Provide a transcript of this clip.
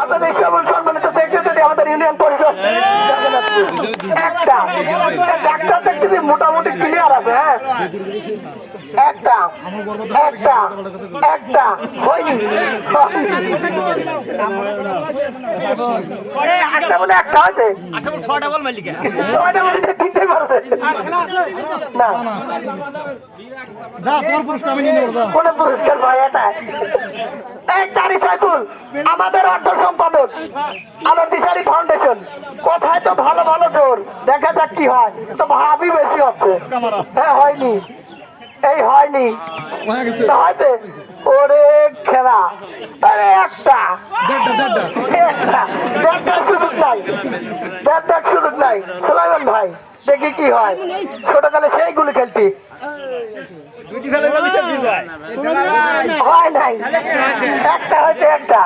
আপনাদের এই সবল সম্মানিত সেক্রেটারি আমাদের ইউনিয়ন পরিষদ একটা ডাক্তার দেখতেছি মোটামুটি ক্লিয়ার আছে। হ্যাঁ একটা একটা একটা হয়নি একটা বলে একটা হয়েছে ছয়টা বল দিতে পারবে না কোন পুরস্কার ভাই এটা আমাদের অর্থ সম্পাদক আলোদিশারি ফাউন্ডেশন কোথায় তো ভালো ভালো জোর দেখা যাক কি হয় তো ভাবই বেশি হচ্ছে। হ্যাঁ হয়নি এই হয়নি হয়তো ওরে খেলা আরে একটা দেড়টার সুযোগ নাই দেড়টার সুযোগ নাই সুলাইমান ভাই দেখি কি হয় ছোটকালে সেইগুলো খেলতি হয় নাই একটা হয়তো একটা